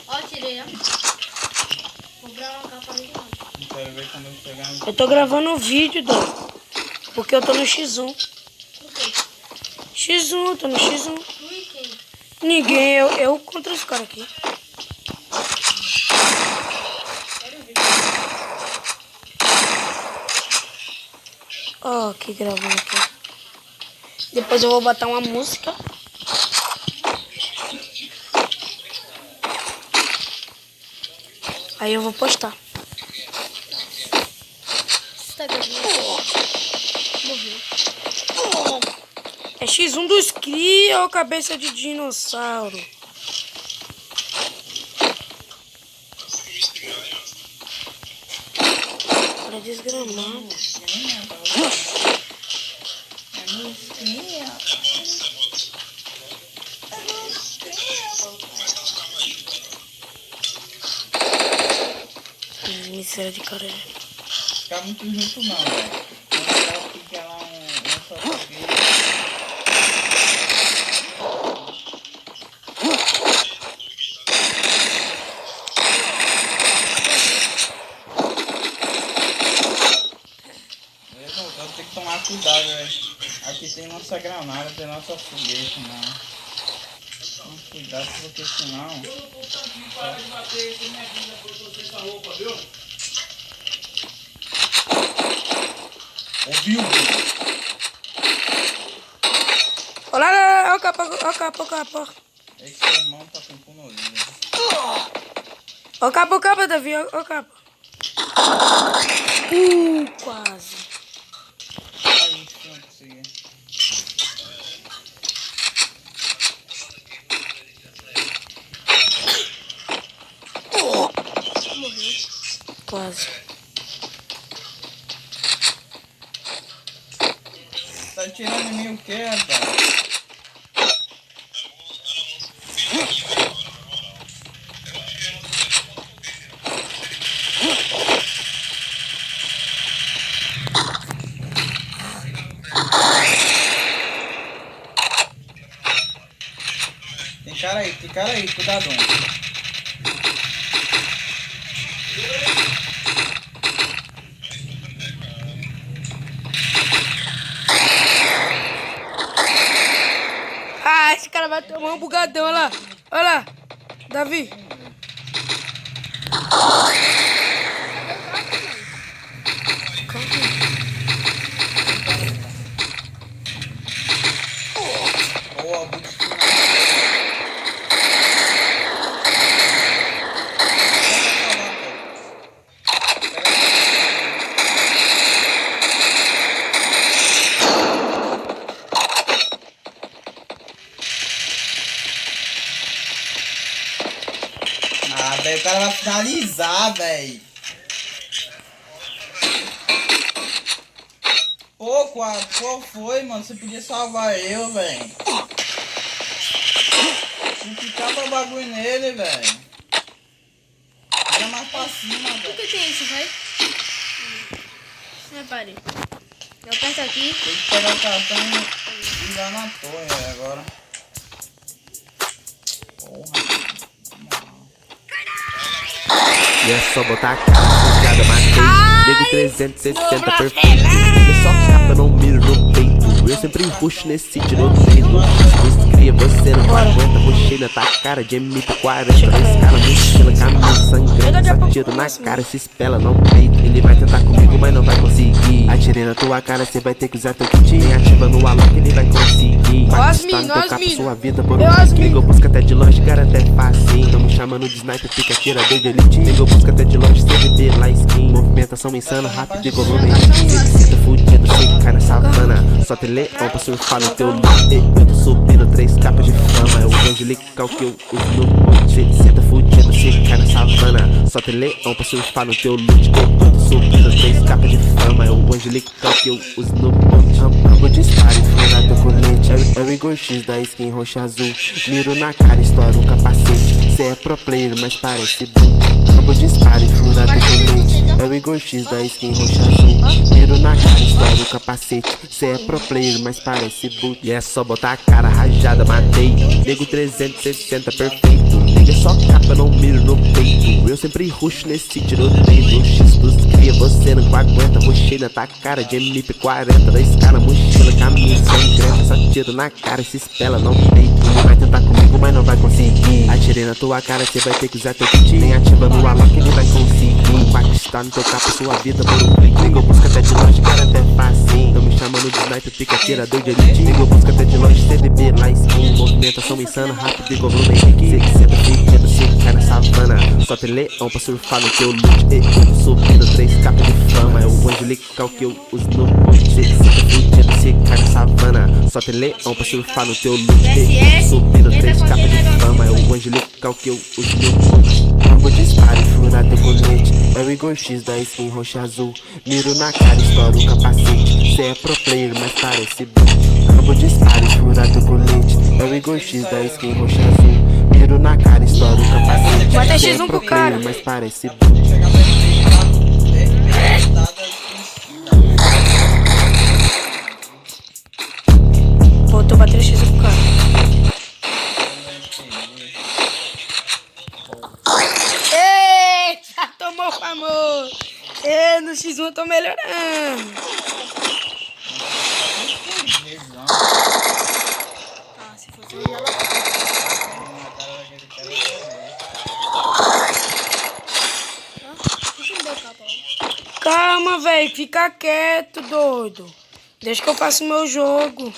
Ó, tirei, ó. Comprar uma capa ali. Quero ver quando eu chegar no... Eu tô gravando um vídeo, Dó. Porque eu tô no X1. Por quê? X1, tô no X1. Tu e quem? Ninguém, eu contra os caras aqui. Ó, aqui gravando aqui. Depois eu vou botar uma música. Aí eu vou postar. Você tá gravando? Morreu. É X1 dos cria ou cabeça de dinossauro? Cara desgramado. Miséria de cara. Ficar muito junto não, velho. Quando o cara fica lá um só foguete. Eu tenho que tomar cuidado, velho. Aqui tem nossa granada, tem nossa foguete, mano. Toma cuidado porque senão... Ouviu? Olha, o capa. Esse irmão tá com punologia. Ó capa, Davi, ó capa. Quase. Aí, não consegui. Quase. Tá tirando em mim o quê, rapaz? Tem cara aí, cuidado. Ah, esse cara vai tomar um bugadão, olha lá. Olha lá, Davi. Boa, muito. Ah, velho, o cara vai finalizar, velho. Pô, qual foi, mano? Você podia salvar eu, velho. Não ficava bagulho nele, velho. Era mais pra cima, O velho. que tem isso, vai? Repare. Eu aperto aqui. Tem que pegar o cartão e ir lá na torre, velho, agora. Porra. E é só botar a cara, fechada, matei. Nego 360 perfeito. Eu só capa, não miro no peito. Eu sempre puxo nesse tiroteio. Se cria, você não aguenta. Puxei na tua cara de MP40. Escala, mochila, caminho sangrando. Só tiro na cara, se espela, não peito. Ele vai tentar comigo, mas não vai conseguir. Atirei na tua cara, cê vai ter que usar teu kit. Nem ativa no alô que ele vai conseguir. Está no teu capa, sua vida por um clique. Liga, busca até de longe, cara, até facinho. Tamo chamando de sniper, fica atirador de elite. Liga, busca até de longe, CVB, lá skin. Movimentação insana, rápido e volume. Sinta fudido, sei que cai na savana. Só tem leão pra surfar no teu loot. Eu tô subindo 3 capas de fama. É o angelical que eu uso no boot. Sinta fudido, sei que cai na savana. Só tem leão pra surfar no teu loot. Eu tô subindo 3 capas de fama. É o angelical que eu uso no boot. Rambo disparo, fura teu colete. É o Igor X da skin roxa azul. Miro na cara, estoura um capacete. Cê é pro player, mas parece bom. Rambo disparo, fura teu colete. É o Igor X da skin roxa azul. Miro na cara, estoura o capacete. Cê é pro player, mas parece boot. E é só botar a cara rajada, matei. Nego 360 perfeito. Nega só capa, não miro no peito. Eu sempre ruxo nesse tiroteio. No X dos cria, você não aguenta. Ruxei na tua cara de MP40. Da escala, mochila, caminho sangrento. Só tiro na cara, se espela, não peito. Vai tentar comigo, mas não vai conseguir. Atirei na tua cara, cê vai ter que usar teu kit. Nem ativa no alô que ele vai conseguir. Quatro está no teu capo, sua vida por um clique. Nego busca até de longe, cara até facinho. Tão me chamando de sniper, pica atirador de elite. Nego busca até de longe, CDB lá skin. Movimentação insana, rápido igual Bruno Henrique. 600 feet, você cai na savana. Só tem leão pra surfar no teu loot. Eu subindo 3 capas de fama. É o angelical que eu uso no ponto. 600 feet, você cai na savana. Só tem leão pra surfar no teu loot. Eu subindo 3 capas de fama. É o angelical que eu uso no ponto. Campo disparo, furar teu colete. É o Igor X da skin roxa azul. Miro na cara, estoura o capacete. Cê é pro player, mas parece boot. Campo disparo, furar teu colete. É o Igor X da skin roxa azul. Miro na cara, estoura o capacete. Bota Cê é X1 pro pro cara. player, mas parece boot. Chegava Botou pra 3x pro cara. Eita, tomou famoso. No X1 eu tô melhorando. Ah, se fosse eu ia lá. Deixa eu me dar o capa, ó. Calma, velho. Fica quieto, doido. Deixa que eu faço meu jogo.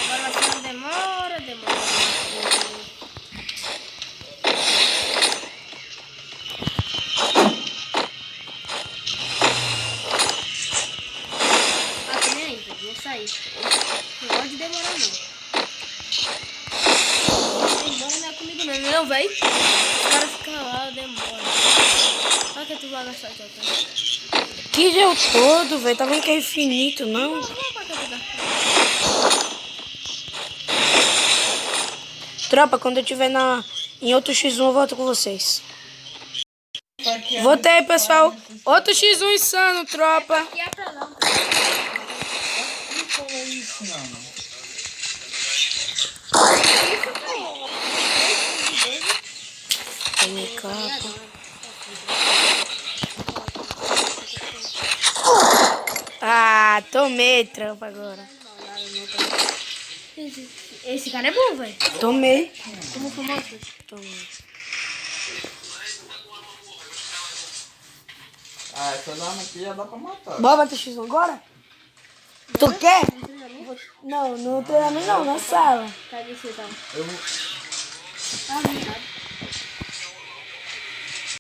Agora vai ser demora. Ah, tô nem aí, velho. Vou sair. Não gosto de demorar, não. Demora não é comigo não, velho. Os caras ficam lá, demora. Olha que tu vai gastar aqui, ó. Que deu todo, velho. Tá vendo que é infinito, não? Tropa, quando eu tiver em outro X1 eu volto com vocês. Voltei, pessoal. Outro X1 insano, tropa. Aqui é pra lá. Não falou isso, não. Tem minha capa. Ah, tomei, tropa, agora. Esse cara é bom, velho. Tomei. Como famoso. Tomei. Ah, essa dama aqui já dá pra matar. Bora bater X1 agora? Tu quer? Não, no treinamento não, na sala. Cadê você, tá? Eu vou... Ah, verdade.